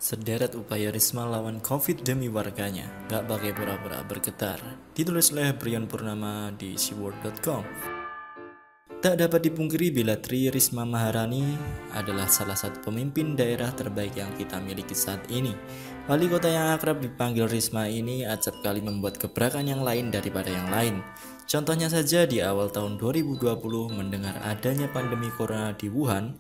Sederet upaya Risma lawan Covid demi warganya, gak pakai pura-pura bergetar. Ditulis oleh Brian Purnama di seaworld.com. Tak dapat dipungkiri bila Tri Risma Maharani adalah salah satu pemimpin daerah terbaik yang kita miliki saat ini. Wali kota yang akrab dipanggil Risma ini acap kali membuat gebrakan yang lain daripada yang lain. Contohnya saja di awal tahun 2020 mendengar adanya pandemi corona di Wuhan,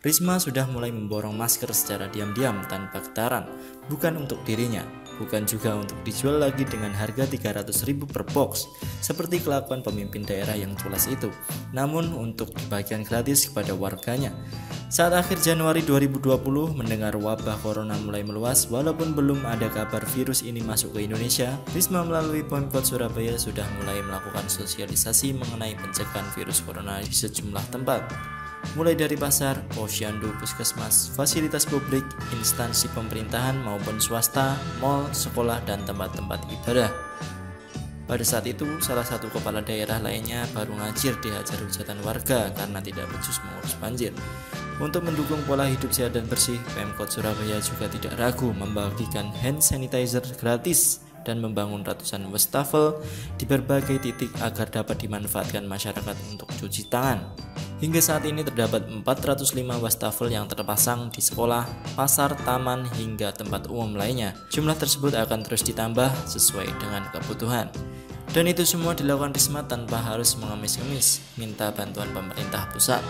Risma sudah mulai memborong masker secara diam-diam tanpa getaran, bukan untuk dirinya, bukan juga untuk dijual lagi dengan harga 300.000 per box, seperti kelakuan pemimpin daerah yang culas itu, namun untuk bagian gratis kepada warganya. Saat akhir Januari 2020 mendengar wabah corona mulai meluas, walaupun belum ada kabar virus ini masuk ke Indonesia, Risma melalui Pemkot Surabaya sudah mulai melakukan sosialisasi mengenai pencegahan virus corona di sejumlah tempat. Mulai dari pasar, posyandu, puskesmas, fasilitas publik, instansi pemerintahan maupun swasta, mal, sekolah, dan tempat-tempat ibadah. Pada saat itu, salah satu kepala daerah lainnya baru ngajir dihajar hujatan warga karena tidak becus mengurus banjir. Untuk mendukung pola hidup sehat dan bersih, Pemkot Surabaya juga tidak ragu membagikan hand sanitizer gratis dan membangun ratusan wastafel di berbagai titik agar dapat dimanfaatkan masyarakat untuk cuci tangan. Hingga saat ini terdapat 405 wastafel yang terpasang di sekolah, pasar, taman, hingga tempat umum lainnya. Jumlah tersebut akan terus ditambah sesuai dengan kebutuhan. Dan itu semua dilakukan Risma tanpa harus mengemis-ngemis minta bantuan pemerintah pusat.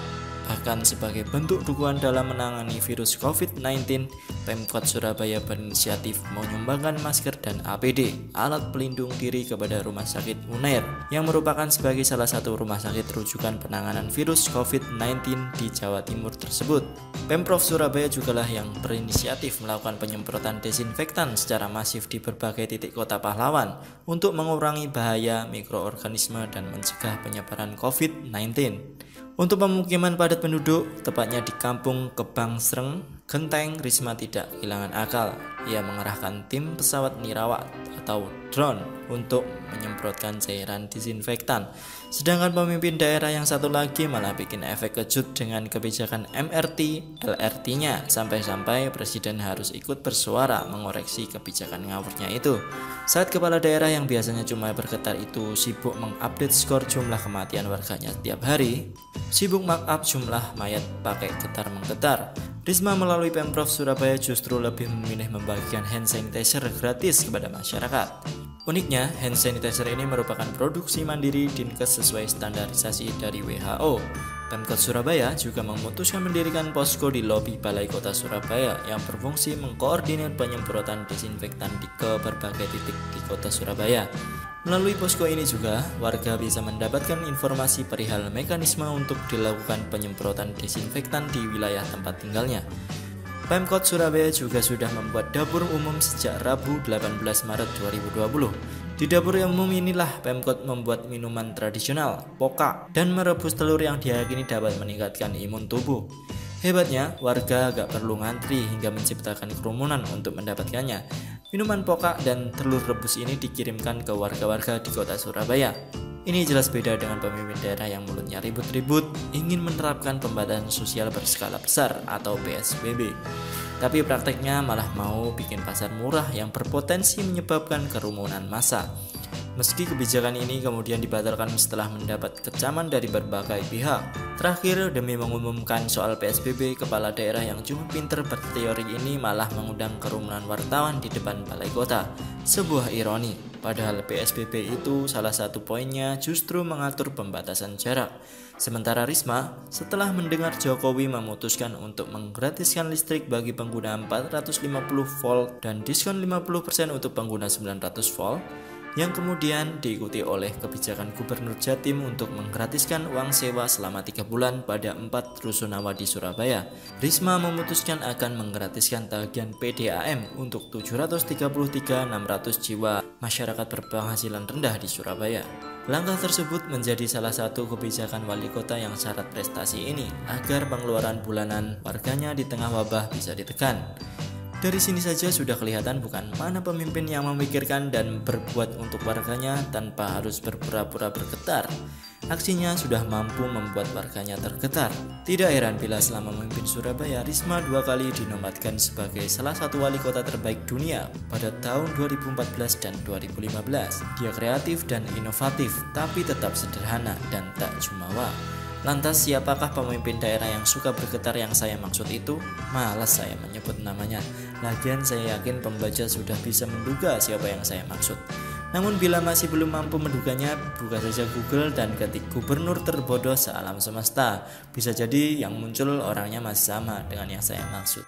Bahkan sebagai bentuk dukungan dalam menangani virus COVID-19, Pemkot Surabaya berinisiatif menyumbangkan masker dan APD, alat pelindung diri kepada Rumah Sakit Unair, yang merupakan sebagai salah satu rumah sakit rujukan penanganan virus COVID-19 di Jawa Timur tersebut. Pemprov Surabaya jugalah yang berinisiatif melakukan penyemprotan desinfektan secara masif di berbagai titik kota pahlawan untuk mengurangi bahaya mikroorganisme dan mencegah penyebaran COVID-19. Untuk pemukiman padat penduduk, tepatnya di Kampung Kebang Sreng, Genteng, Risma tidak kehilangan akal. Ia mengerahkan tim pesawat nirawak atau drone untuk menyemprotkan cairan disinfektan. Sedangkan pemimpin daerah yang satu lagi malah bikin efek kejut dengan kebijakan MRT, LRT-nya, sampai-sampai presiden harus ikut bersuara mengoreksi kebijakan ngawurnya itu. Saat kepala daerah yang biasanya cuma bergetar itu sibuk mengupdate skor jumlah kematian warganya setiap hari, sibuk markup jumlah mayat pakai getar-menggetar, Risma melalui Pemprov Surabaya justru lebih memilih membagikan hand sanitizer gratis kepada masyarakat. Uniknya, hand sanitizer ini merupakan produksi mandiri Dinkes sesuai standarisasi dari WHO. Pemkot Surabaya juga memutuskan mendirikan posko di lobi Balai Kota Surabaya yang berfungsi mengkoordinir penyemprotan desinfektan ke berbagai titik di Kota Surabaya. Melalui posko ini juga, warga bisa mendapatkan informasi perihal mekanisme untuk dilakukan penyemprotan desinfektan di wilayah tempat tinggalnya. Pemkot Surabaya juga sudah membuat dapur umum sejak Rabu 18 Maret 2020. Di dapur umum inilah Pemkot membuat minuman tradisional, poka, dan merebus telur yang diyakini dapat meningkatkan imun tubuh. Hebatnya, warga gak perlu ngantri hingga menciptakan kerumunan untuk mendapatkannya. Minuman poka dan telur rebus ini dikirimkan ke warga-warga di kota Surabaya. Ini jelas beda dengan pemimpin daerah yang mulutnya ribut-ribut ingin menerapkan pembatasan sosial berskala besar atau PSBB. Tapi prakteknya malah mau bikin pasar murah yang berpotensi menyebabkan kerumunan massa. Meski kebijakan ini kemudian dibatalkan setelah mendapat kecaman dari berbagai pihak. Terakhir, demi mengumumkan soal PSBB, kepala daerah yang cuma pinter berteori ini malah mengundang kerumunan wartawan di depan balai kota. Sebuah ironi, padahal PSBB itu salah satu poinnya justru mengatur pembatasan jarak. Sementara Risma, setelah mendengar Jokowi memutuskan untuk menggratiskan listrik bagi pengguna 450 volt dan diskon 50% untuk pengguna 900 volt, yang kemudian diikuti oleh kebijakan Gubernur Jatim untuk menggratiskan uang sewa selama 3 bulan pada 4 rusunawa di Surabaya. Risma memutuskan akan menggratiskan tagihan PDAM untuk 733.600 jiwa masyarakat berpenghasilan rendah di Surabaya. Langkah tersebut menjadi salah satu kebijakan wali kota yang syarat prestasi ini agar pengeluaran bulanan warganya di tengah wabah bisa ditekan. Dari sini saja sudah kelihatan bukan mana pemimpin yang memikirkan dan berbuat untuk warganya tanpa harus berpura-pura bergetar. Aksinya sudah mampu membuat warganya tergetar. Tidak heran bila selama memimpin Surabaya, Risma 2 kali dinobatkan sebagai salah satu wali kota terbaik dunia pada tahun 2014 dan 2015. Dia kreatif dan inovatif, tapi tetap sederhana dan tak jumawa. Lantas siapakah pemimpin daerah yang suka bergetar yang saya maksud itu? Malas saya menyebut namanya. Lagian saya yakin pembaca sudah bisa menduga siapa yang saya maksud. Namun bila masih belum mampu menduganya, buka saja Google dan ketik gubernur terbodoh sealam semesta. Bisa jadi yang muncul orangnya masih sama dengan yang saya maksud.